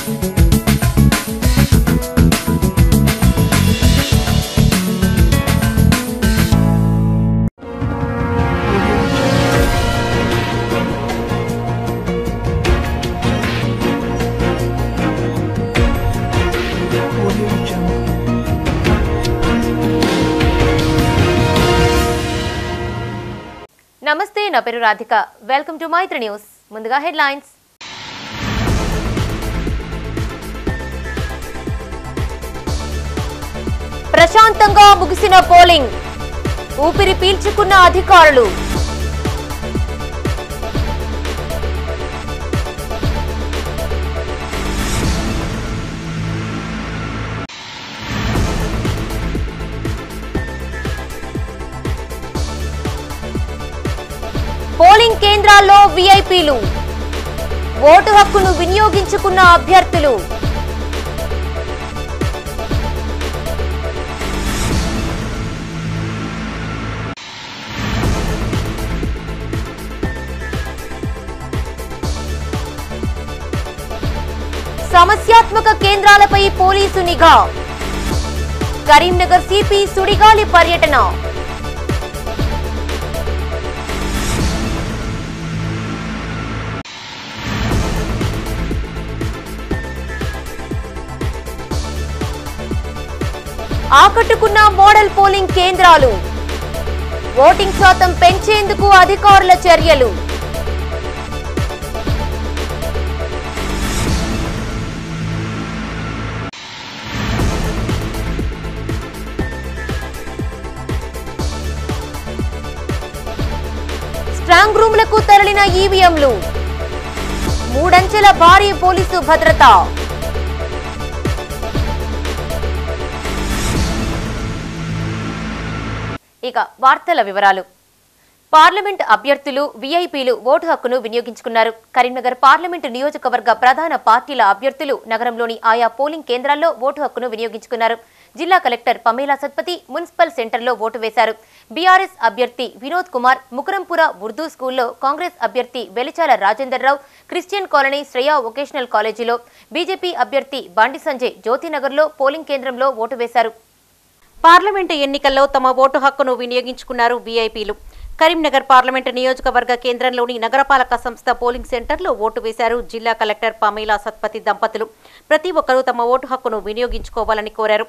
నమస్తే, నా పేరు Radhika. Welcome to Maitri news. ముందుగా హెడ్లైన్స్. ప్రశాంతంగా ముగిసిన పోలింగ్, ఊపిరి పీల్చుకున్న అధికారులు. పోలింగ్ కేంద్రాల్లో వీఐపీలు, ఓటు హక్కును వినియోగించుకున్న అభ్యర్థులు. సమస్యాత్మక కేంద్రాలపై పోలీసు నిఘా, కరీంనగర్ సిపి సుడిగాలి పర్యటన. ఆకట్టుకున్న మోడల్ పోలింగ్ కేంద్రాలు, ఓటింగ్ శాతం పెంచేందుకు అధికారుల చర్యలు. స్ట్రాంగ్ రూమ్లకు తరలిన ఈవీఎంలు, మూడంచెల భారీ పోలీసు భద్రత. ఇక వార్తల వివరాలు. పార్లమెంట్ అభ్యర్థులు వీఐపీలు ఓటు హక్కును వినియోగించుకున్నారు. కరీంనగర్ పార్లమెంటు నియోజకవర్గ ప్రధాన పార్టీల అభ్యర్థులు నగరంలోని ఆయా పోలింగ్ కేంద్రాల్లో ఓటు హక్కును వినియోగించుకున్నారు. జిల్లా కలెక్టర్ పమేలా సత్పతి మున్సిపల్ సెంటర్లో ఓటు వేశారు. బీఆర్ఎస్ అభ్యర్థి వినోద్ కుమార్ ముకరంపుర ఉర్దూ స్కూల్లో, కాంగ్రెస్ అభ్యర్థి వెలిచాల రాజేందర్ రావు క్రిస్టియన్ కాలనీ శ్రేయా వొకేషనల్ కాలేజీలో, బీజేపీ అభ్యర్థి బండి సంజయ్ జ్యోతినగర్లో పోలింగ్ కేంద్రంలో ఓటు వేశారు. పార్లమెంటు ఎన్నికల్లో తమ ఓటు హక్కును వినియోగించుకున్నారు వీఐపీలు. కరీంనగర్ పార్లమెంటు నియోజకవర్గ కేంద్రంలోని నగరపాలక సంస్థ పోలింగ్ సెంటర్లో ఓటు వేశారు జిల్లా కలెక్టర్ పమేలా సత్పతి దంపతులు. ప్రతి ఒక్కరూ తమ ఓటు హక్కును వినియోగించుకోవాలని కోరారు.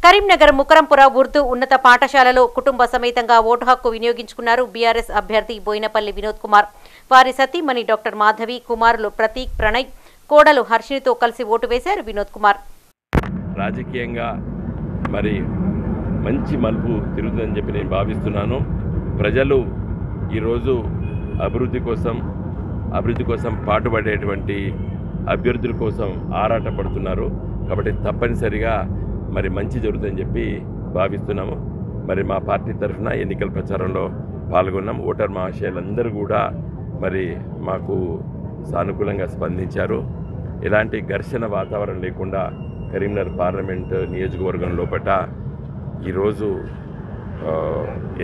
కరీంనగర్ ముకరంపుర ఉర్దూ ఉన్నత పాఠశాలలో కుటుంబ సమేతంగా ఓటు హక్కు వినియోగించుకున్నారు బీఆర్ఎస్ అభ్యర్థి బోయినపల్లి వినోద్ కుమార్. వారి సతీమణి డాక్టర్ మాధవి, కుమారులు ప్రతీక్, ప్రణయ్, కోడలు హర్షినితో కలిసి ఓటు వేశారు వినోద్ కుమార్. రాజకీయంగా మరి మంచి మలుపు తిరుగుతుందని చెప్పి నేను భావిస్తున్నాను. ప్రజలు ఈరోజు అభివృద్ధి కోసం పాటుపడేటువంటి అభ్యర్థుల కోసం ఆరాటపడుతున్నారు. కాబట్టి తప్పనిసరిగా మరి మంచి జరుగుతుందని చెప్పి భావిస్తున్నాము. మరి మా పార్టీ తరఫున ఎన్నికల ప్రచారంలో పాల్గొన్నాం. ఓటర్ మహాశయులందరూ కూడా మరి మాకు సానుకూలంగా స్పందించారు. ఎలాంటి ఘర్షణ వాతావరణం లేకుండా కరీంనగర్ పార్లమెంట్ నియోజకవర్గం లోపల ఈరోజు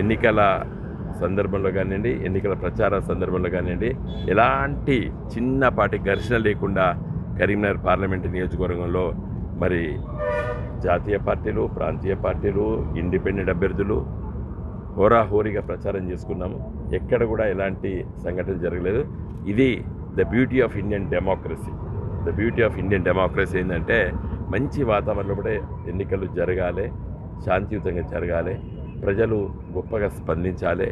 ఎన్నికల సందర్భంలో కానివ్వండి, ఎన్నికల ప్రచార సందర్భంలో కానివ్వండి, ఎలాంటి చిన్నపాటి ఘర్షణ లేకుండా కరీంనగర్ పార్లమెంట్ నియోజకవర్గంలో మరి జాతీయ పార్టీలు, ప్రాంతీయ పార్టీలు, ఇండిపెండెంట్ అభ్యర్థులు హోరాహోరీగా ప్రచారం చేసుకున్నాము. ఎక్కడ కూడా ఎలాంటి సంఘటన జరగలేదు. ఇది the beauty of Indian democracy. The beauty of Indian democracy ఏంటంటే మంచి వాతావరణంలో కూడా ఎన్నికలు జరగాలి, శాంతియుతంగా జరగాలి, ప్రజలు గొప్పగా స్పందించాలి.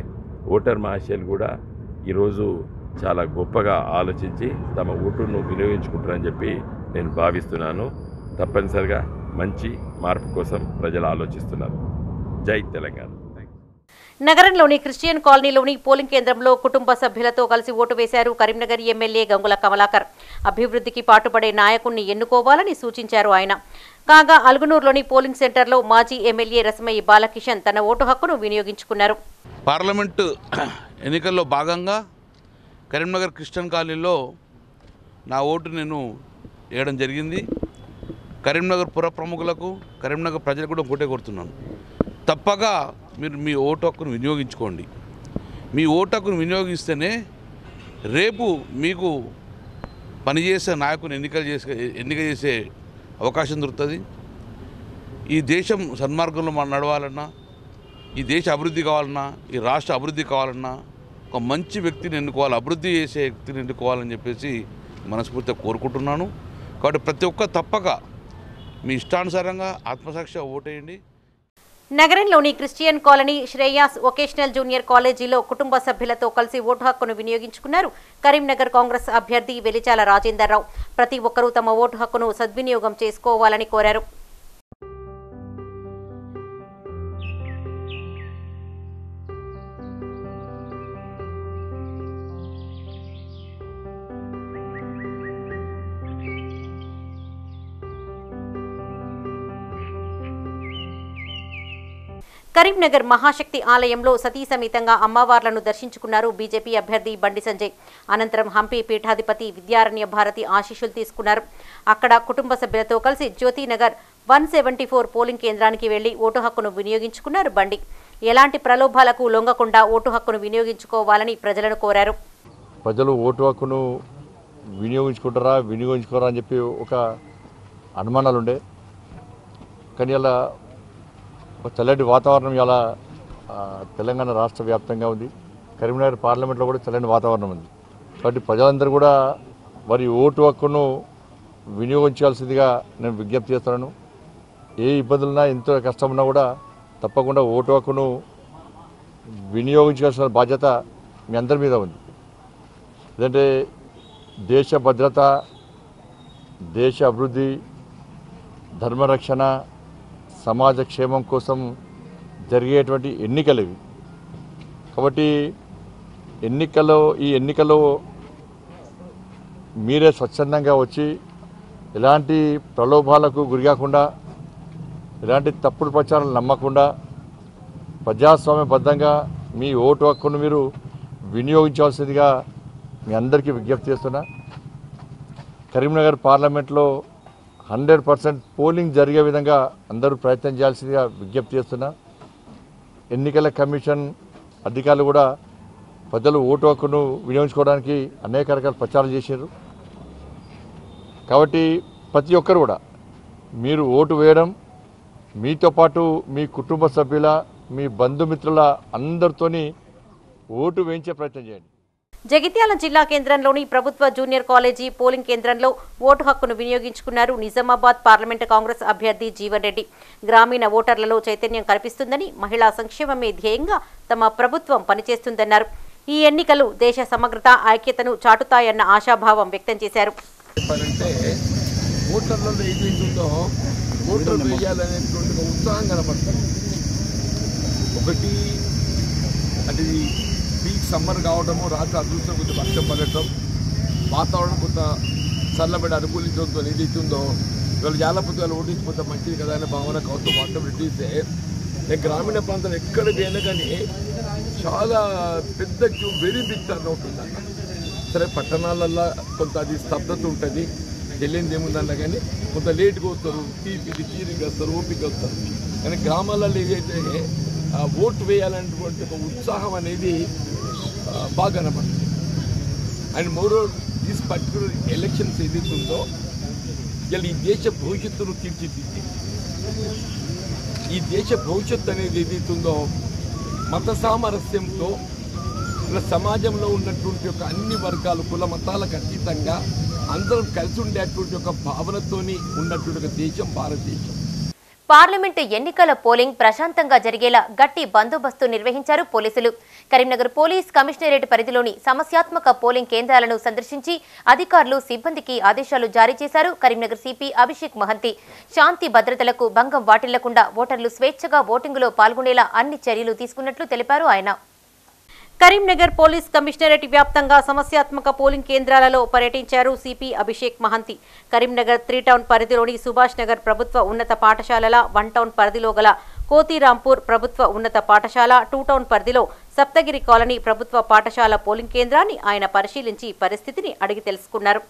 ఓటర్ మహాశయులు కూడా ఈరోజు చాలా గొప్పగా ఆలోచించి తమ ఓటును వినియోగించుకుంటారని చెప్పి నేను భావిస్తున్నాను. తప్పనిసరిగా మంచి మార్పు కోసం ప్రజలు ఆలోచిస్తున్నారు. జై తెలంగాణ. నగరంలోని క్రిస్టియన్ కాలనీలోని పోలింగ్ కేంద్రంలో కుటుంబ సభ్యులతో కలిసి ఓటు వేశారు కరీంనగర్ ఎమ్మెల్యే గంగుల కమలాకర్. అభివృద్ధికి పాటుపడే నాయకుణ్ణి ఎన్నుకోవాలని సూచించారు ఆయన. కాగా అల్గునూరులోని పోలింగ్ సెంటర్లో మాజీ ఎమ్మెల్యే రసమయ్య బాలకిషన్ తన ఓటు హక్కును వినియోగించుకున్నారు. పార్లమెంటు ఎన్నికల్లో భాగంగా కరీంనగర్ క్రిస్టియన్ కాలనీలో నా ఓటు నేను వేయడం జరిగింది. కరీంనగర్ పుర ప్రముఖులకు కరీంనగర్ ప్రజలకు కూడా ఒకటే కోరుతున్నాను, తప్పక మీరు మీ ఓటు హక్కును వినియోగించుకోండి. మీ ఓటు హక్కును వినియోగిస్తేనే రేపు మీకు పనిచేసే నాయకుని ఎన్నిక చేసే అవకాశం దొరుకుతుంది. ఈ దేశం సన్మార్గంలో మనం నడవాలన్నా, ఈ దేశ అభివృద్ధి కావాలన్నా, ఈ రాష్ట్ర అభివృద్ధి కావాలన్నా ఒక మంచి వ్యక్తిని ఎన్నుకోవాలి, అభివృద్ధి చేసే వ్యక్తిని ఎన్నుకోవాలని చెప్పేసి మనస్ఫూర్తిగా కోరుకుంటున్నాను. కాబట్టి ప్రతి ఒక్క తప్పక మీ ఇష్టానుసారంగా ఆత్మసాక్షిగా ఓటేయండి. నగరంలోని Christian colony Shreyas vocational junior కాలేజీలో కుటుంబ సభ్యులతో కలిసి ఓటు హక్కును వినియోగించుకున్నారు కరీంనగర్ కాంగ్రెస్ అభ్యర్థి వెలిచాల రాజేందర్రావు. ప్రతి ఒక్కరూ తమ ఓటు హక్కును సద్వినియోగం చేసుకోవాలని కోరారు. కరీంనగర్ మహాశక్తి ఆలయంలో సతీ సమేతంగా అమ్మవార్లను దర్శించుకున్నారు బీజేపీ అభ్యర్థి బండి సంజయ్. అనంతరం హంపి పీఠాధిపతి విద్యారణ్య భారతి ఆశీస్సులు తీసుకున్నారు. అక్కడ కుటుంబ సభ్యులతో కలిసి జ్యోతినగర్ 174 పోలింగ్ కేంద్రానికి వెళ్లి ఓటు హక్కును వినియోగించుకున్నారు బండి. ఎలాంటి ప్రలోభాలకు లొంగకుండా ఓటు హక్కును వినియోగించుకోవాలని ప్రజలను కోరారు. ప్రజలు ఓటు హక్కును వినియోగించుకోరా అని చెప్పి ఒక అనుమానాలు ఉండే, కానీ అలా ఒక చల్లటి వాతావరణం ఇలా తెలంగాణ రాష్ట్ర వ్యాప్తంగా ఉంది. కరీంనగర్ పార్లమెంట్లో కూడా చల్లని వాతావరణం ఉంది. కాబట్టి ప్రజలందరూ కూడా వారి ఓటు హక్కును వినియోగించాల్సిందిగా నేను విజ్ఞప్తి చేస్తున్నాను. ఏ ఇబ్బందులున్నా, ఎంతో కష్టం ఉన్నా కూడా తప్పకుండా ఓటు హక్కును వినియోగించాల్సిన బాధ్యత మీ అందరి మీద ఉంది. ఎందుకంటే దేశ భద్రత, దేశ అభివృద్ధి, ధర్మరక్షణ, సమాజ క్షేమం కోసం జరిగేటువంటి ఎన్నికలు ఇవి. కాబట్టి ఈ ఎన్నికల్లో మీరే స్వచ్ఛందంగా వచ్చి ఎలాంటి ప్రలోభాలకు గురికాకుండా, ఎలాంటి తప్పుడు ప్రచారాలు నమ్మకుండా ప్రజాస్వామ్యబద్ధంగా మీ ఓటు హక్కును మీరు వినియోగించాల్సిందిగా మీ అందరికీ విజ్ఞప్తి చేస్తున్నా. కరీంనగర్ పార్లమెంట్లో 100% పోలింగ్ జరిగే విధంగా అందరూ ప్రయత్నం చేయాల్సిందిగా విజ్ఞప్తి చేస్తున్నా. ఎన్నికల కమిషన్ అధికారులు కూడా ప్రజలు ఓటు హక్కును వినియోగించుకోవడానికి అనేక రకాల ప్రచారం చేశారు. కాబట్టి ప్రతి ఒక్కరు కూడా మీరు ఓటు వేయడం, మీతో పాటు మీ కుటుంబ సభ్యుల, మీ బంధుమిత్రుల అందరితోని ఓటు వేయించే ప్రయత్నం చేయండి. జగిత్యాల జిల్లా కేంద్రంలోని ప్రభుత్వ జూనియర్ కాలేజీ పోలింగ్ కేంద్రంలో ఓటు హక్కును వినియోగించుకున్నారు నిజామాబాద్ పార్లమెంటు కాంగ్రెస్ అభ్యర్థి జీవన్ రెడ్డి. గ్రామీణ ఓటర్లలో చైతన్యం కల్పిస్తుందని, మహిళా సంక్షేమమే ధ్యేయంగా తమ ప్రభుత్వం పనిచేస్తుందన్నారు. ఈ ఎన్నికలు దేశ సమగ్రత, ఐక్యతను చాటుతాయన్న ఆశాభావం వ్యక్తం చేశారు. పీక్ సమ్మర్ కావడము, రాత్రి అదృష్టం కొంచెం వర్షం పడటం, వాతావరణం కొంత చల్లబడి అనుకూలించడంతో ఏదైతుందో ఇవాళ జాలపుత్రాలు ఓడించిపోతే మంచిది కదా అనే భావన కౌతం వాడటం రెడ్డిస్తే నేను గ్రామీణ ప్రాంతాలు ఎక్కడికి అయినా కానీ చాలా పెద్ద queue, very big turn out ఉందన్న. సరే పట్టణాలల్లో కొంత అది స్తబ్దత ఉంటుంది, తెలియనిది ఏముందన్న కానీ కొంత లేట్గా వస్తారు, తీరిగా వస్తారు, ఓపిక వస్తారు. కానీ గ్రామాలలో ఏదైతే ఓటు వేయాలనేటువంటి ఒక ఉత్సాహం అనేది బాగా కనపడుతుంది. And moreover this particular elections ఏదైతుందో ఇలా ఈ దేశ భవిష్యత్తును తీర్చిదిద్ది, ఈ దేశ భవిష్యత్తు అనేది ఏదైతుందో మత సామరస్యంతో ఇలా సమాజంలో ఉన్నటువంటి ఒక అన్ని వర్గాలు, కుల మతాలకు అతీతంగా అందరం కలిసి ఉండేటువంటి ఒక భావనతోని ఉన్నటువంటి ఒక దేశం భారతదేశం. పార్లమెంటు ఎన్నికల పోలింగ్ ప్రశాంతంగా జరిగేలా గట్టి బందోబస్తు నిర్వహించారు పోలీసులు. కరీంనగర్ పోలీస్ కమిషనరేట్ పరిధిలోని సమస్యాత్మక పోలింగ్ కేంద్రాలను సందర్శించి అధికారులు సిబ్బందికి ఆదేశాలు జారీ చేశారు. కరీంనగర్ సిపి అభిషేక్ మహంతి శాంతి భద్రతలకు భంగం వాటిల్లకుండా ఓటర్లు స్వేచ్ఛగా ఓటింగులో పాల్గొనేలా అన్ని చర్యలు తీసుకున్నట్లు తెలిపారు ఆయన. కరీంనగర్ పోలీస్ కమిషనరేట్ వ్యాప్తంగా సమస్యాత్మక పోలింగ్ కేంద్రాలలో పర్యటించారు సిపి అభిషేక్ మహంతి. కరీంనగర్ 3 టౌన్ పరిధిలోని సుభాష్ నగర్ ప్రభుత్వ ఉన్నత పాఠశాలల, 1 టౌన్ పరిధిలో గల కోతిరాంపూర్ ప్రభుత్వ ఉన్నత పాఠశాల, 2 టౌన్ పరిధిలో సప్తగిరి కాలనీ ప్రభుత్వ పాఠశాల పోలింగ్ కేంద్రాన్ని ఆయన పరిశీలించి పరిస్థితిని అడిగి తెలుసుకున్నారు.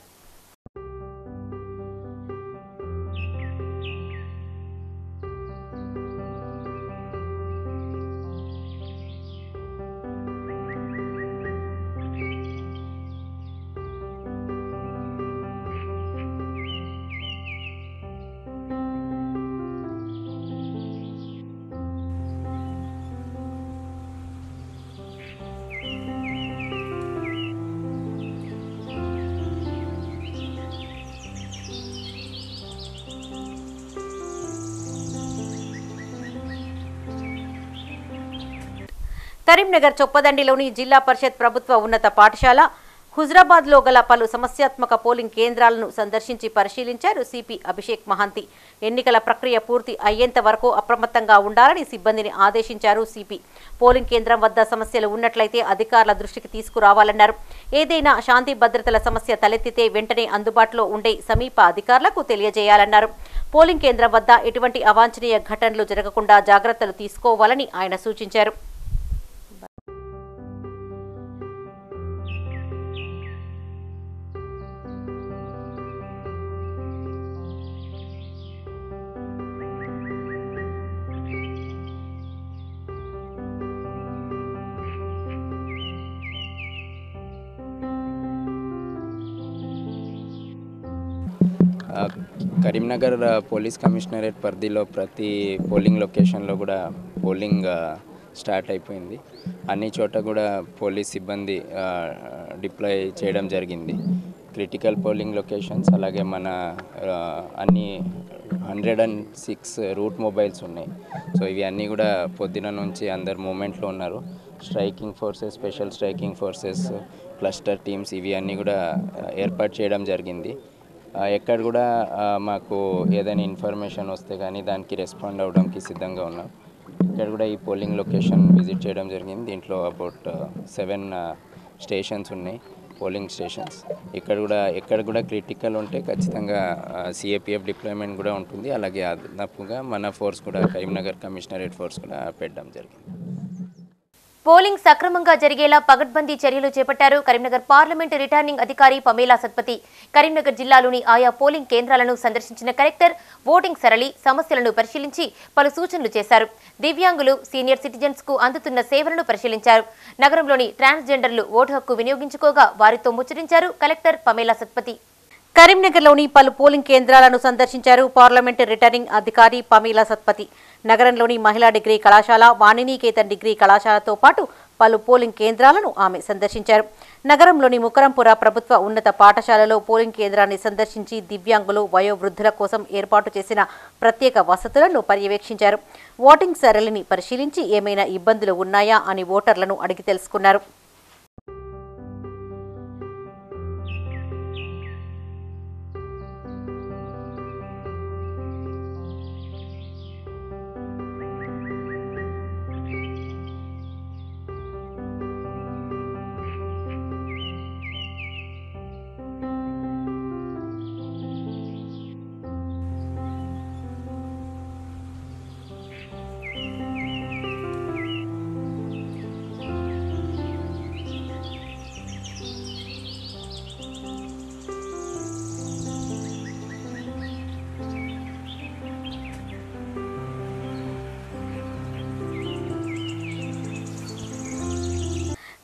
కరీంనగర్ చొప్పదండిలోని జిల్లా పరిషత్ ప్రభుత్వ ఉన్నత పాఠశాల, హుజరాబాద్లో గల పలు సమస్యాత్మక పోలింగ్ కేంద్రాలను సందర్శించి పరిశీలించారు సిపి అభిషేక్ మహంతి. ఎన్నికల ప్రక్రియ పూర్తి అయ్యేంత వరకు అప్రమత్తంగా ఉండాలని సిబ్బందిని ఆదేశించారు సిపి. పోలింగ్ కేంద్రం వద్ద సమస్యలు ఉన్నట్లయితే అధికారుల దృష్టికి తీసుకురావాలన్నారు. ఏదైనా శాంతి భద్రతల సమస్య తలెత్తితే వెంటనే అందుబాటులో ఉండే సమీప అధికారులకు తెలియజేయాలన్నారు. పోలింగ్ కేంద్రం వద్ద ఎటువంటి అవాంఛనీయ ఘటనలు జరగకుండా జాగ్రత్తలు తీసుకోవాలని ఆయన సూచించారు. కరీంనగర్ పోలీస్ కమిషనరేట్ పరిధిలో ప్రతి పోలింగ్ లొకేషన్లో కూడా పోలింగ్ స్టార్ట్ అయిపోయింది. అన్ని చోట కూడా పోలీస్ సిబ్బంది డిప్లాయ్ చేయడం జరిగింది. క్రిటికల్ పోలింగ్ లొకేషన్స్ అలాగే మన అన్ని 106 రూట్ మొబైల్స్ ఉన్నాయి. సో ఇవి అన్నీ కూడా పొద్దున నుంచి అందరు మూమెంట్లో ఉన్నారు. Striking forces, special striking forces, cluster teams ఇవి అన్నీ కూడా ఏర్పాటు చేయడం జరిగింది. ఎక్కడ కూడా మాకు ఏదైనా ఇన్ఫర్మేషన్ వస్తే కానీ దానికి రెస్పాండ్ అవ్వడానికి సిద్ధంగా ఉన్నాం. ఇక్కడ కూడా ఈ పోలింగ్ లొకేషన్ విజిట్ చేయడం జరిగింది. దీంట్లో అబౌట్ 7 స్టేషన్స్ ఉన్నాయి, పోలింగ్ స్టేషన్స్. ఎక్కడ కూడా క్రిటికల్ ఉంటే ఖచ్చితంగా సిఏపిఎఫ్ డిప్లాయ్మెంట్ కూడా ఉంటుంది. అలాగే అదనపుగా మన ఫోర్స్ కూడా, కరీంనగర్ కమిషనరేట్ ఫోర్స్ కూడా పెట్టడం జరిగింది. పోలింగ్ సక్రమంగా జరిగేలా పగడ్బందీ చర్యలు చేపట్టారు కరీంనగర్ పార్లమెంటు రిటర్నింగ్ అధికారి పమేలా సత్పతి. కరీంనగర్ జిల్లాలోని ఆయా పోలింగ్ కేంద్రాలను సందర్శించిన కలెక్టర్ ఓటింగ్ సరళి సమస్యలను పరిశీలించి పలు సూచనలు చేశారు. దివ్యాంగులు, సీనియర్ సిటిజన్స్ కు అందుతున్న సేవలను పరిశీలించారు. నగరంలోని ట్రాన్స్జెండర్లు ఓటు హక్కు వినియోగించుకోగా వారితో ముచ్చరించారు కలెక్టర్ పమేలా సత్పతి. కరీంనగర్లోని పలు పోలింగ్ కేంద్రాలను సందర్శించారు పార్లమెంటు రిటర్నింగ్ అధికారి పమేలా సత్పతి. నగరంలోని మహిళా డిగ్రీ కళాశాల, వాణినికేతన్ డిగ్రీ కళాశాలతో పాటు పలు పోలింగ్ కేంద్రాలను ఆమె సందర్శించారు. నగరంలోని ముకరంపుర ప్రభుత్వ ఉన్నత పాఠశాలలో పోలింగ్ కేంద్రాన్ని సందర్శించి దివ్యాంగులు, వయోవృద్ధుల కోసం ఏర్పాటు చేసిన ప్రత్యేక వసతులను పర్యవేక్షించారు. ఓటింగ్ సరళిని పరిశీలించి ఏమైనా ఇబ్బందులు ఉన్నాయా అని ఓటర్లను అడిగి తెలుసుకున్నారు.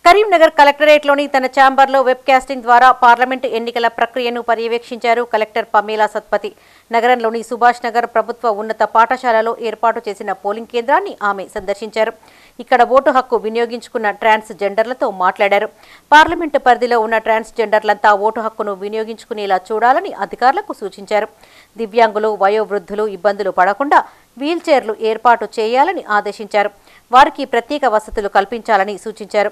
కరీంనగర్ కలెక్టరేట్లోని తన ఛాంబర్లో వెబ్ కాస్టింగ్ ద్వారా పార్లమెంటు ఎన్నికల ప్రక్రియను పర్యవేక్షించారు కలెక్టర్ పమేలా సత్పతి. నగరంలోని సుభాష్ నగర్ ప్రభుత్వ ఉన్నత పాఠశాలలో ఏర్పాటు చేసిన పోలింగ్ కేంద్రాన్ని ఆమె సందర్శించారు. ఇక్కడ ఓటు హక్కు వినియోగించుకున్న ట్రాన్స్ జెండర్లతో మాట్లాడారు. పార్లమెంటు పరిధిలో ఉన్న ట్రాన్స్ జెండర్లంతా ఓటు హక్కును వినియోగించుకునేలా చూడాలని అధికారులకు సూచించారు. దివ్యాంగులు, వయోవృద్ధులు ఇబ్బందులు పడకుండా వీల్ చైర్లు ఏర్పాటు చేయాలని ఆదేశించారు. వారికి ప్రత్యేక వసతులు కల్పించాలని సూచించారు.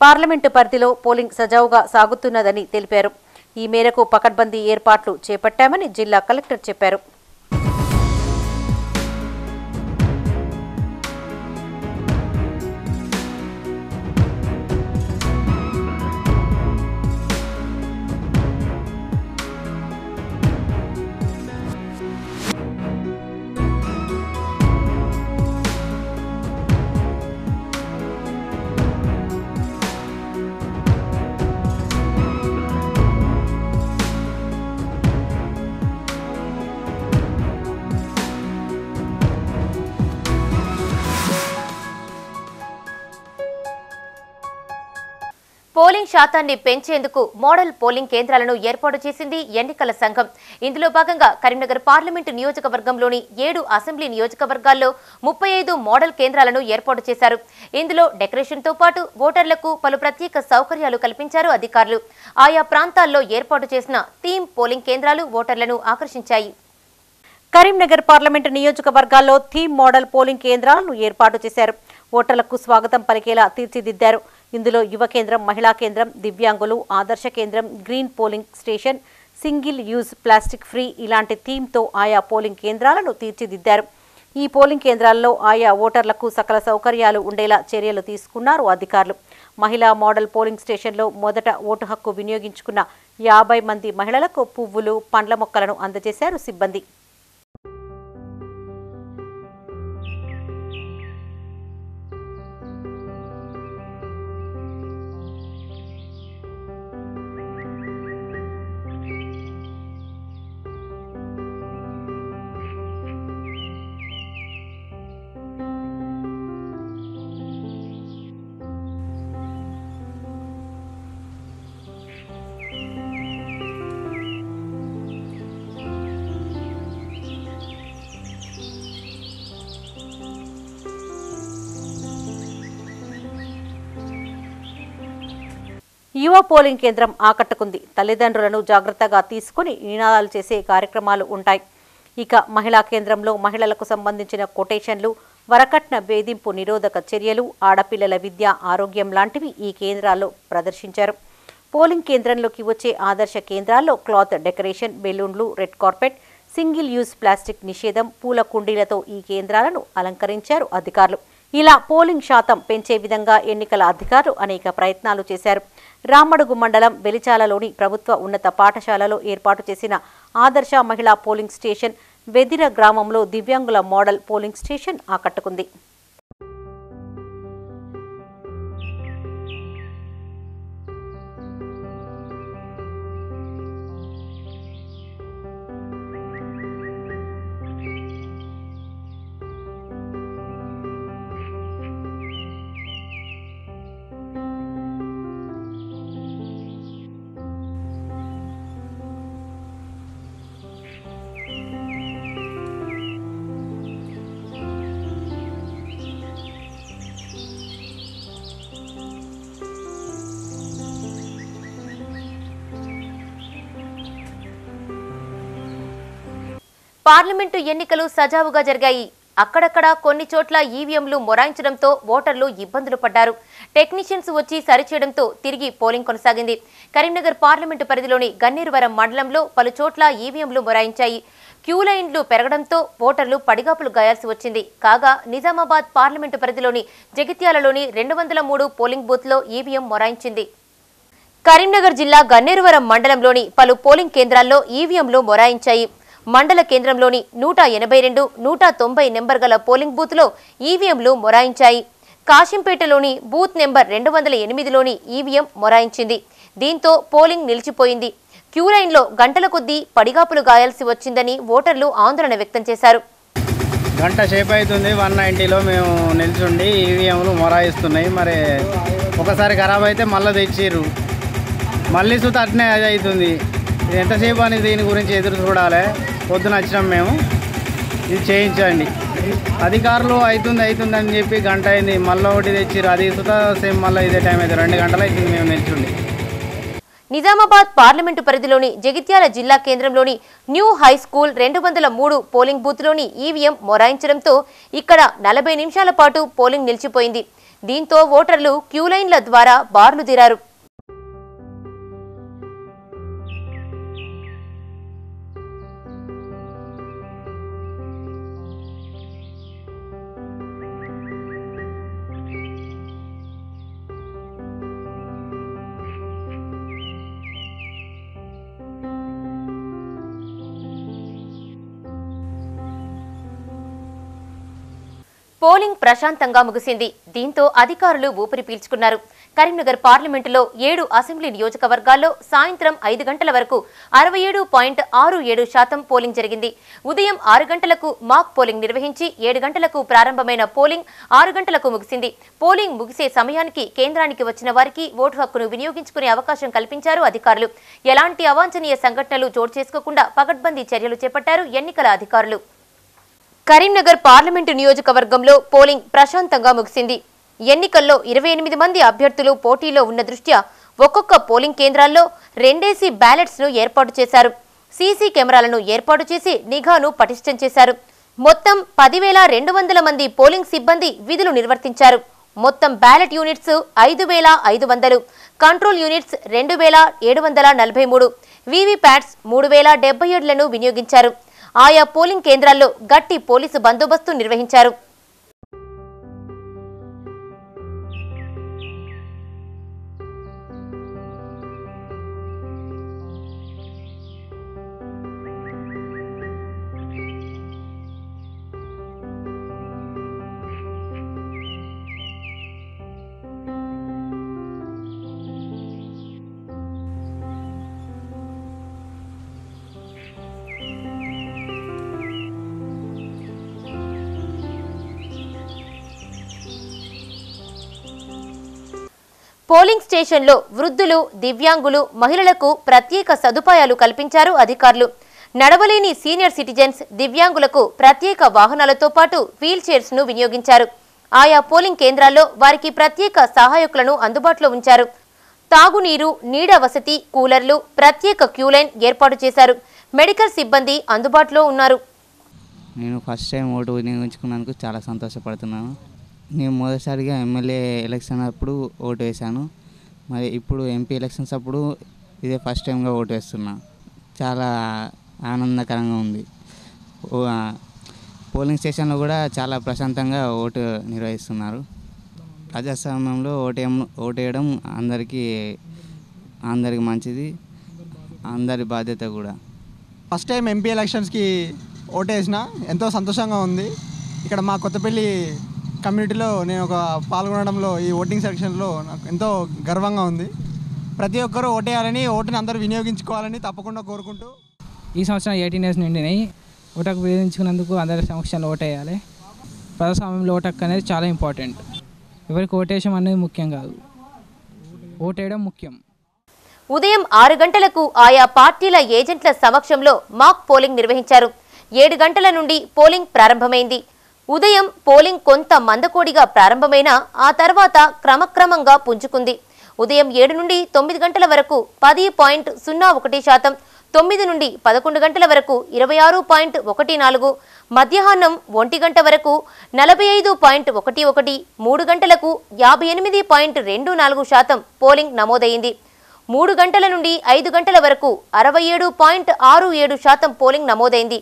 పార్లమెంటు పరిధిలో పోలింగ్ సజావుగా సాగుతున్నదని తెలిపారు. ఈ మేరకు పకడ్బందీ ఏర్పాట్లు చేపట్టామని జిల్లా కలెక్టర్ చెప్పారు. పోలింగ్ శాతాన్ని పెంచేందుకు మోడల్ పోలింగ్ కేంద్రాలను ఏర్పాటు చేసింది ఎన్నికల సంఘం. ఇందులో భాగంగా కరీంనగర్ పార్లమెంటు నియోజకవర్గంలోని 7 అసెంబ్లీ నియోజకవర్గాల్లో 35 మోడల్ కేంద్రాలను ఏర్పాటు చేశారు. ఇందులో డెకరేషన్తో పాటు ఓటర్లకు పలు ప్రత్యేక సౌకర్యాలు కల్పించారు అధికారులు. ఆయా ప్రాంతాల్లో ఏర్పాటు చేసిన థీమ్ పోలింగ్ కేంద్రాలు ఓటర్లను ఆకర్షించాయి. కరీంనగర్ పార్లమెంటు నియోజకవర్గాల్లో థీమ్ మోడల్ పోలింగ్ కేంద్రాలను ఏర్పాటు చేశారు. ఓటర్లకు స్వాగతం పలికేలా తీర్చిదిద్దారు. ఇందులో యువ కేంద్రం, మహిళా కేంద్రం, దివ్యాంగులు, ఆదర్శ కేంద్రం, green polling station, single use plastic free ఇలాంటి థీమ్తో ఆయా పోలింగ్ కేంద్రాలను తీర్చిదిద్దారు. ఈ పోలింగ్ కేంద్రాల్లో ఆయా ఓటర్లకు సకల సౌకర్యాలు ఉండేలా చర్యలు తీసుకున్నారు అధికారులు. మహిళా మోడల్ పోలింగ్ స్టేషన్లో మొదట ఓటు హక్కు వినియోగించుకున్న 50 మంది మహిళలకు పువ్వులు, పండ్ల మొక్కలను అందజేశారు సిబ్బంది. యువ పోలింగ్ కేంద్రం ఆకట్టుకుంది. తల్లిదండ్రులను జాగ్రత్తగా తీసుకుని నినాదాలు చేసే కార్యక్రమాలు ఉంటాయి. ఇక మహిళా కేంద్రంలో మహిళలకు సంబంధించిన కొటేషన్లు, వరకట్న వేధింపు నిరోధక చర్యలు, ఆడపిల్లల విద్య, ఆరోగ్యం లాంటివి ఈ కేంద్రాల్లో ప్రదర్శించారు. పోలింగ్ కేంద్రంలోకి వచ్చే ఆదర్శ కేంద్రాల్లో క్లాత్ డెకరేషన్, బెలూన్లు, red carpet, single use plastic నిషేధం, పూల కుండీలతో ఈ కేంద్రాలను అలంకరించారు అధికారులు. ఇలా పోలింగ్ శాతం పెంచే విధంగా ఎన్నికల అధికారులు అనేక ప్రయత్నాలు చేశారు. రామడుగు మండలం వెలిచాలలోని ప్రభుత్వ ఉన్నత పాఠశాలలో ఏర్పాటు చేసిన ఆదర్శ మహిళా పోలింగ్ స్టేషన్, వెదిర గ్రామంలో దివ్యాంగుల మోడల్ పోలింగ్ స్టేషన్ ఆకట్టుకుంది. పార్లమెంటు ఎన్నికలు సజావుగా జరిగాయి. అక్కడక్కడ కొన్ని చోట్ల ఈవీఎంలు మొరాయించడంతో ఓటర్లు ఇబ్బందులు పడ్డారు. టెక్నీషియన్స్ వచ్చి సరిచేయడంతో తిరిగి పోలింగ్ కొనసాగింది. కరీంనగర్ పార్లమెంటు పరిధిలోని గన్నేరువరం మండలంలో పలు చోట్ల ఈవీఎంలు మొరాయించాయి. క్యూ లైన్లు పెరగడంతో ఓటర్లు పడిగాపులు గాయాల్సి వచ్చింది. కాగా నిజామాబాద్ పార్లమెంటు పరిధిలోని జగిత్యాలలోని 203 పోలింగ్ బూత్లో ఈవీఎం మొరాయించింది. కరీంనగర్ జిల్లా గన్నేరువరం మండలంలోని పలు పోలింగ్ కేంద్రాల్లో ఈవీఎంలు మొరాయించాయి. మండల కేంద్రంలోని 182, 190 నెంబర్ గల పోలింగ్ బూత్లో ఈవీఎంలు మొరాయించాయి. కాశంపేటలోని బూత్ నెంబర్ 208లోని ఈవీఎం మొరాయించింది. దీంతో పోలింగ్ నిలిచిపోయింది. క్యూ లైన్లో గంటల కొద్దీ పడిగాపులు గాయాల్సి వచ్చిందని ఓటర్లు ఆందోళన వ్యక్తం చేశారు. గంట సేపు అవుతుంది 190లో మేము నిల్చుండి ఈవీఎంలు మొరాయిస్తున్నాయి. మరి ఒకసారి ఖరాబ్ అయితే మళ్ళీ తెచ్చిర్రు, మళ్ళీ సుత అట్నే అది అవుతుంది. ఇది ఎంతసేపు అని దీని గురించి ఎదురు చూడాలి. పొద్దున వచ్చినాం మేము, ఇది చేయించండి. అధికారులు అవుతుంది అని చెప్పి గంట అయింది, మళ్ళీ ఒకటి తెచ్చిర్రు, అది సుత సేమ్ మళ్ళీ ఇదే టైం అయితే 2 గంటలు అవుతుంది మేము నిల్చుండి. నిజామాబాద్ పార్లమెంటు పరిధిలోని జగిత్యాల జిల్లా కేంద్రంలోని న్యూ హై స్కూల్ 203 పోలింగ్ బూత్లోని ఈవీఎం మొరాయించడంతో ఇక్కడ 40 నిమిషాల పాటు పోలింగ్ నిలిచిపోయింది. దీంతో ఓటర్లు క్యూలైన్ల ద్వారా బార్లు తీరారు. పోలింగ్ ప్రశాంతంగా ముగిసింది. దీంతో అధికారులు ఊపిరి పీల్చుకున్నారు. కరీంనగర్ పార్లమెంటులో 7 అసెంబ్లీ నియోజకవర్గాల్లో సాయంత్రం 5 గంటల వరకు 67.67% పోలింగ్ జరిగింది. ఉదయం 6 గంటలకు మాక్ పోలింగ్ నిర్వహించి 7 గంటలకు ప్రారంభమైన పోలింగ్ 6 గంటలకు ముగిసింది. పోలింగ్ ముగిసే సమయానికి కేంద్రానికి వచ్చిన వారికి ఓటు హక్కును వినియోగించుకునే అవకాశం కల్పించారు అధికారులు. ఎలాంటి అవాంఛనీయ సంఘటనలు చోటు చేసుకోకుండా పకడ్బందీ చర్యలు చేపట్టారు ఎన్నికల అధికారులు. కరీంనగర్ పార్లమెంటు నియోజకవర్గంలో పోలింగ్ ప్రశాంతంగా ముగిసింది. ఎన్నికల్లో 28 మంది అభ్యర్థులు పోటీలో ఉన్న దృష్ట్యా ఒక్కొక్క పోలింగ్ కేంద్రాల్లో 2 బ్యాలెట్స్ ను ఏర్పాటు చేశారు. సీసీ కెమెరాలను ఏర్పాటు చేసి నిఘాను పటిష్టం చేశారు. మొత్తం 10,200 మంది పోలింగ్ సిబ్బంది విధులు నిర్వర్తించారు. మొత్తం ballot units 5,500, control units 2,743, VVPATs 3,077లను వినియోగించారు. ఆయా పోలింగ్ కేంద్రాల్లో గట్టి పోలీసు బందోబస్తు నిర్వహించారు. పోలింగ్ స్టేషన్లో వృద్ధులు, దివ్యాంగులు, మహిళలకు ప్రత్యేక సదుపాయాలు కల్పించారు అధికారులు. నడవలేని సీనియర్ సిటిజన్స్, దివ్యాంగులకు ప్రత్యేక వాహనాలతో పాటు వీల్ చైర్స్ ను వినియోగించారు. ఆయా పోలింగ్ కేంద్రాల్లో వారికి ప్రత్యేక సహాయకులను అందుబాటులో ఉంచారు. తాగునీరు, నీడ వసతి, కూలర్లు, ప్రత్యేక క్యూలైన్ ఏర్పాటు చేశారు. మెడికల్ సిబ్బంది అందుబాటులో ఉన్నారు. నేను ఫస్ట్ టైం ఓటు వినియోగించుకున్నందుకు చాలా సంతోషపడుతున్నాను. నేను మొదటిసారిగా ఎమ్మెల్యే ఎలక్షన్ అప్పుడు ఓటు వేశాను. మరి ఇప్పుడు ఎంపీ ఎలక్షన్స్ అప్పుడు ఇదే ఫస్ట్ టైంగా ఓటు వేస్తున్నా. చాలా ఆనందకరంగా ఉంది. పోలింగ్ స్టేషన్లో కూడా చాలా ప్రశాంతంగా ఓటు నిర్వహిస్తున్నారు. ప్రజాస్వామ్యంలో ఓటు వేయడం అందరికీ మంచిది, అందరి బాధ్యత కూడా. ఫస్ట్ టైం ఎంపీ ఎలక్షన్స్కి ఓటేసిన ఎంతో సంతోషంగా ఉంది. ఇక్కడ మా కొత్తపల్లి కమ్యూనిటీలో నేను పాల్గొనడంలో ఈ ఓటింగ్ సెక్షన్లో నాకు ఎంతో గర్వంగా ఉంది. ప్రతి ఒక్కరూ ఓటేయాలని, ఓటుని అందరూ వినియోగించుకోవాలని తప్పకుండా కోరుకుంటూ, ఈ సంవత్సరం 18 years నిండినాయి. ఓటకు వినియోగించుకున్నందుకు అందరి సమక్షంలో ఓటేయాలి. ప్రజాస్వామ్యంలో ఓటకు అనేది చాలా ఇంపార్టెంట్. ఎవరికి ఓటేయడం అనేది ముఖ్యం కాదు, ఓటేయడం ముఖ్యం. ఉదయం 6 గంటలకు ఆయా పార్టీల ఏజెంట్ల సమక్షంలో మాక్ పోలింగ్ నిర్వహించారు. 7 గంటల నుండి పోలింగ్ ప్రారంభమైంది. ఉదయం పోలింగ్ కొంత మందకోడిగా ప్రారంభమైనా ఆ తర్వాత క్రమక్రమంగా పుంజుకుంది. ఉదయం 7 నుండి 9 గంటల వరకు 10.01%, 9 నుండి 11 గంటల వరకు 26.14, మధ్యాహ్నం 1 గంట వరకు 45.11, 3 గంటలకు 58.24% పోలింగ్ నమోదైంది. 3 గంటల నుండి 5 గంటల వరకు 67.67% పోలింగ్ నమోదైంది.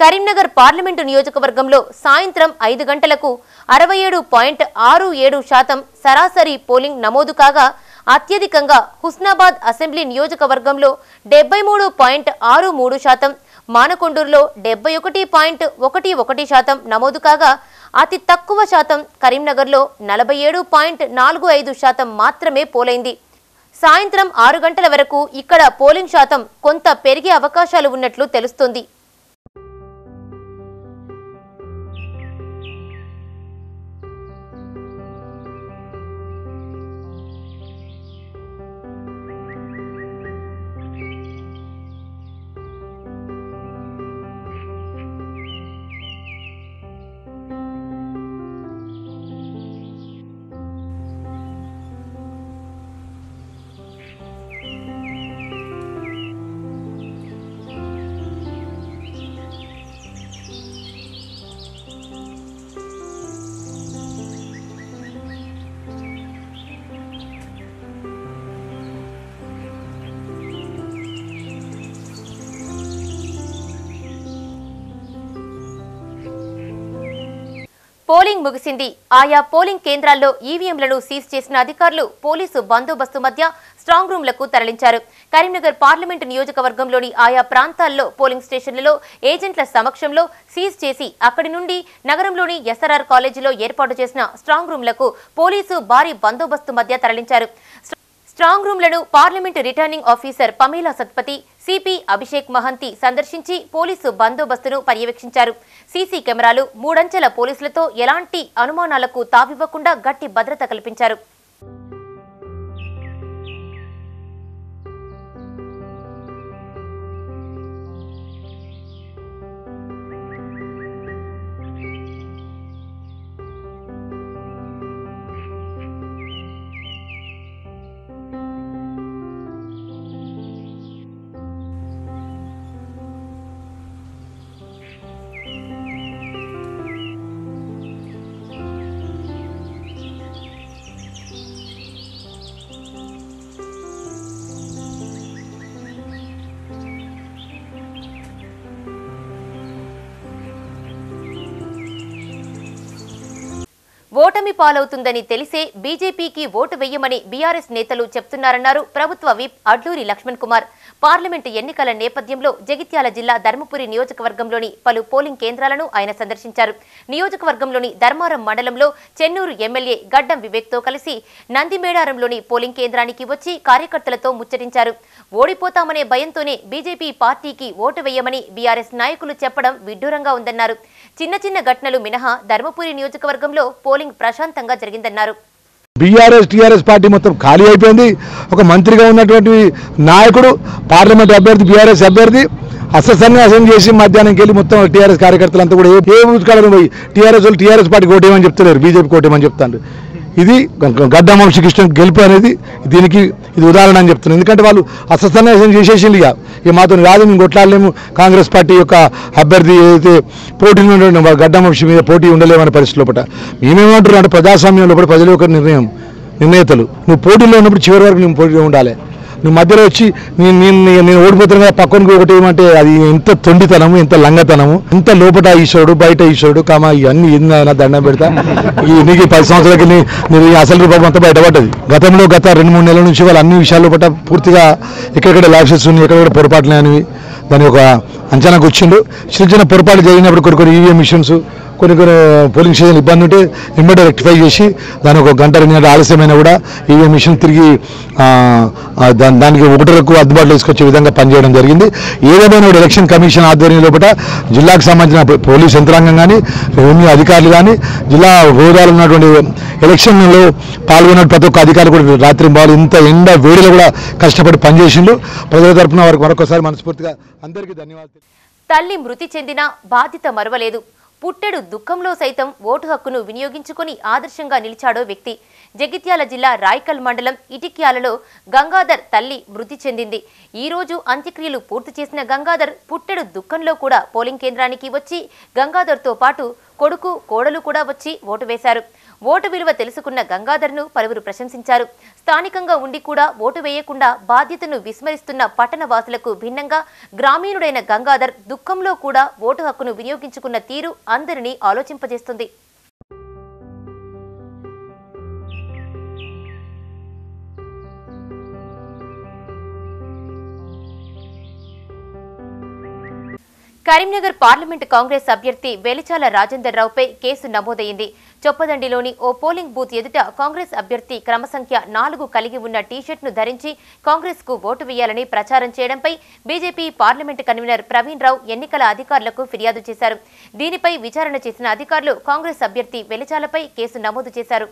కరీంనగర్ పార్లమెంటు నియోజకవర్గంలో సాయంత్రం 5 గంటలకు 67.67% సరాసరి పోలింగ్ నమోదు కాగా అత్యధికంగా హుస్నాబాద్ అసెంబ్లీ నియోజకవర్గంలో 73.63%, మానకొండూరులో 71.11% నమోదు కాగా అతి తక్కువ శాతం కరీంనగర్లో 47.45% మాత్రమే పోలైంది. సాయంత్రం 6 గంటల వరకు ఇక్కడ పోలింగ్ శాతం కొంత పెరిగే అవకాశాలు ఉన్నట్లు తెలుస్తోంది. పోలింగ్ ముగిసింది. ఆయా పోలింగ్ కేంద్రాల్లో ఈవీఎంలను సీజ్ చేసిన అధికారులు పోలీసు బందోబస్తు మధ్య స్ట్రాంగ్ రూమ్లకు తరలించారు. కరీంనగర్ పార్లమెంటు నియోజకవర్గంలోని ఆయా ప్రాంతాల్లో పోలింగ్ స్టేషన్లలో ఏజెంట్ల సమక్షంలో సీజ్ చేసి అక్కడి నుండి నగరంలోని ఎస్ఆర్ఆర్ కాలేజీలో ఏర్పాటు చేసిన స్ట్రాంగ్ రూమ్లకు పోలీసు భారీ బందోబస్తు మధ్య తరలించారు. స్ట్రాంగ్ రూమ్లను parliament returning officer Pamela Satpathy, CP Abhishek Mohanty సందర్శించి పోలీసు బందోబస్తును పర్యవేక్షించారు. సీసీ కెమెరాలు, 3 అంచెల పోలీసులతో ఎలాంటి అనుమానాలకు తావివ్వకుండా గట్టి భద్రత కల్పించారు. ఓటమి పాలవుతుందని తెలిసే బీజేపీకి ఓటు వేయమని బీఆర్ఎస్ నేతలు చెప్తున్నారన్నారు ప్రభుత్వ విప్ అడ్లూరి లక్ష్మణ్ కుమార్. పార్లమెంటు ఎన్నికల నేపథ్యంలో జగిత్యాల జిల్లా ధర్మపురి నియోజకవర్గంలోని పలు పోలింగ్ కేంద్రాలను ఆయన సందర్శించారు. నియోజకవర్గంలోని ధర్మారం మండలంలో చెన్నూరు ఎమ్మెల్యే గడ్డం వివేక్తో కలిసి నందిమేడారంలోని పోలింగ్ కేంద్రానికి వచ్చి కార్యకర్తలతో ముచ్చటించారు. ఓడిపోతామనే భయంతోనే బీజేపీ పార్టీకి ఓటు వేయమని బీఆర్ఎస్ నాయకులు చెప్పడం విడ్డూరంగా ఉందన్నారు. చిన్న చిన్న ఘటనలు మినహా ధర్మపురి నియోజకవర్గంలో పోలింగ్ ప్రశాంతంగా జరిగిందన్నారు. బీఆర్ఎస్ టీఆర్ఎస్ పార్టీ మొత్తం ఖాళీ అయిపోయింది. ఒక మంత్రిగా ఉన్నటువంటి నాయకుడు పార్లమెంట్ అభ్యర్థి బీఆర్ఎస్ అభ్యర్థి అసన్యాసం చేసి మధ్యాహ్నంకి వెళ్ళి మొత్తం టీఆర్ఎస్ కార్యకర్తలంతా కూడా ఏ ఊరుకాలను పోయి టీఆర్ఎస్ పార్టీకి ఓటేయమని చెప్తలేరు, బీజేపీకి ఓటేయమని చెప్తాను. ఇది గడ్డం వంశీకృష్ణ గెలుపు అనేది దీనికి ఇది ఉదాహరణ అని చెప్తున్నాను. ఎందుకంటే వాళ్ళు అసన్యాసం చేసేసింది. ఇక మాతో కాదు, మేము కొట్లాడలేము, కాంగ్రెస్ పార్టీ యొక్క అభ్యర్థి ఏదైతే పోటీలో ఉండే గడ్డం వంశీ మీద పోటీ ఉండలేమనే పరిస్థితి లోపల మేమేమంటున్నాం అంటే ప్రజాస్వామ్యంలో కూడా ప్రజల యొక్క నిర్ణేతలు. నువ్వు పోటీలో ఉన్నప్పుడు చివరి వరకు నువ్వు పోటీలో ఉండాలి. నువ్వు మధ్యలో వచ్చి నేను ఓడిపోతున్నా కదా పక్కనకి ఒకటి ఏమంటే అది ఎంత తొండితనము, ఎంత లంగతనము, ఎంత లోపల ఈశ్వరుడు బయట ఈశ్వరుడు కామా ఇవన్నీ ఏందైనా దండం పెడతా. నీకు 10 సంవత్సరాలకి నీ అసలు రూపం అంతా బయటపడ్డది. గత 2-3 నెలల నుంచి వాళ్ళు అన్ని విషయాల్లో పట్ల పూర్తిగా ఎక్కడెక్కడ ల్యాబ్సెస్ ఉన్నాయి, ఎక్కడెక్కడ పొరపాట్లు అనేవి దాని ఒక అంచనాకు వచ్చిండు. చిన్న చిన్న పొరపాటు జరిగినప్పుడు కొన్ని ఈవీఎం మిషన్స్ కొన్ని పోలింగ్ స్టేషన్ ఇబ్బంది ఉంటే ఇమ్మీడియట్ రెక్టిఫై చేసి దాని ఒక 1-2 గంటల ఆలస్యమైనా కూడా ఈవీఎం మిషన్ తిరిగి దానికి 1 గంటలకు అందుబాటులో తీసుకొచ్చే విధంగా పనిచేయడం జరిగింది. ఏదేమైనా ఎలక్షన్ కమిషన్ ఆధ్వర్యంలో జిల్లాకు సంబంధించిన పోలీస్ యంత్రాంగం కానీ రెవెన్యూ అధికారులు కానీ జిల్లా హోదాలో ఉన్నటువంటి ఎలక్షన్లో పాల్గొన్న ప్రతి ఒక్క అధికారులు కూడా రాత్రి బాలు ఇంత ఎండ వేడిలో కూడా కష్టపడి పనిచేసిండు. ప్రజల తరఫున వారికి మరొకసారి మనస్ఫూర్తిగా అందరికీ ధన్యవాదాలు. తల్లి మృతి చెందిన బాధిత మరువలేదు. పుట్టెడు దుఃఖంలో సైతం ఓటు హక్కును వినియోగించుకుని ఆదర్శంగా నిలిచాడో వ్యక్తి. జగిత్యాల జిల్లా రాయకల్ మండలం ఇటిక్యాలలో గంగాధర్ తల్లి మృతి చెందింది. ఈ రోజు అంత్యక్రియలు పూర్తి చేసిన గంగాధర్ పుట్టెడు దుఃఖంలో కూడా పోలింగ్ కేంద్రానికి వచ్చి గంగాధర్తో పాటు కొడుకు కోడలు కూడా వచ్చి ఓటు వేశారు. ఓటు విలువ తెలుసుకున్న గంగాధర్ను పలువురు ప్రశంసించారు. స్థానికంగా ఉండి కూడా ఓటు వేయకుండా బాధ్యతను విస్మరిస్తున్న పట్టణ వాసులకు భిన్నంగా గ్రామీణుడైన గంగాధర్ దుఃఖంలో కూడా ఓటు హక్కును వినియోగించుకున్న తీరు అందరినీ ఆలోచింపజేస్తుంది. కరీంనగర్ పార్లమెంటు కాంగ్రెస్ అభ్యర్థి వెలిచాల రాజేందర్ రావుపై కేసు నమోదైంది. చొప్పదండిలోని ఓ పోలింగ్ బూత్ ఎదుట కాంగ్రెస్ అభ్యర్థి క్రమసంఖ్య 4 కలిగి ఉన్న టీషర్ట్ను ధరించి కాంగ్రెస్ కు ఓటు వేయాలని ప్రచారం చేయడంపై BJP parliament convener Praveen Rao ఎన్నికల అధికారులకు ఫిర్యాదు చేశారు. దీనిపై విచారణ చేసిన అధికారులు కాంగ్రెస్ అభ్యర్థి వెలిచాలపై కేసు నమోదు చేశారు.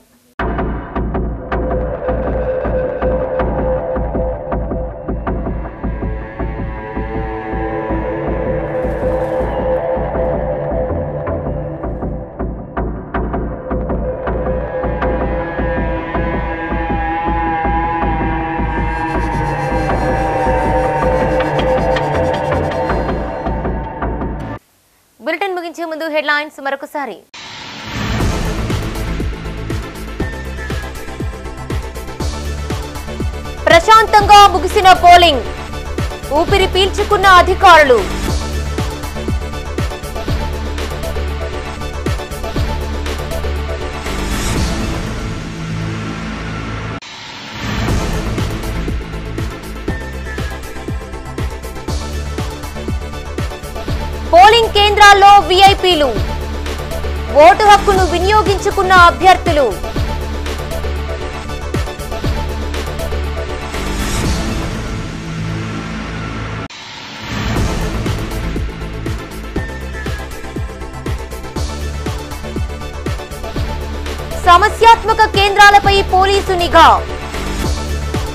బులెటిన్ ముగించే ముందు హెడ్లైన్స్ మరొకసారి. ప్రశాంతంగా ముగిసిన పోలింగ్, ఊపిరి పీల్చుకున్న అధికారులు. పోలింగ్ కేంద్రాల్లో వీఐపీలు, ఓటు హక్కును వినియోగించుకున్న అభ్యర్థులు. సమస్యాత్మక కేంద్రాలపై పోలీసు నిఘా,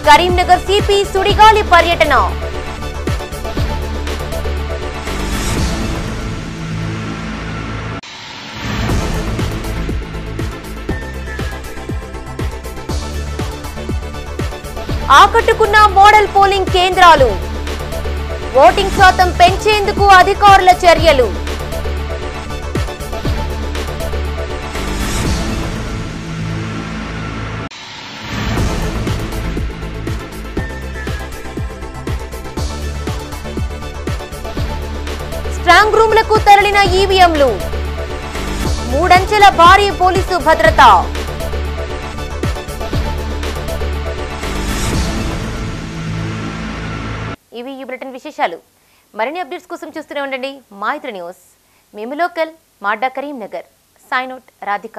కరీంనగర్ సిపి సుడిగాలి పర్యటన. ఆకట్టుకున్న మోడల్ పోలింగ్ కేంద్రాలు, ఓటింగ్ శాతం పెంచేందుకు అధికారుల చర్యలు. స్ట్రాంగ్ రూమ్లకు తరలిన ఈవీఎంలు, 3 అంచెల భారీ పోలీసు భద్రత. ఇవి ఈ బులెటిన్ విశేషాలు. మరిన్ని అప్డేట్స్ కోసం చూస్తూనే ఉండండి మైత్రి న్యూస్. మేము లోకల్, మాడ్డా, కరీంనగర్. Sign out Radhika.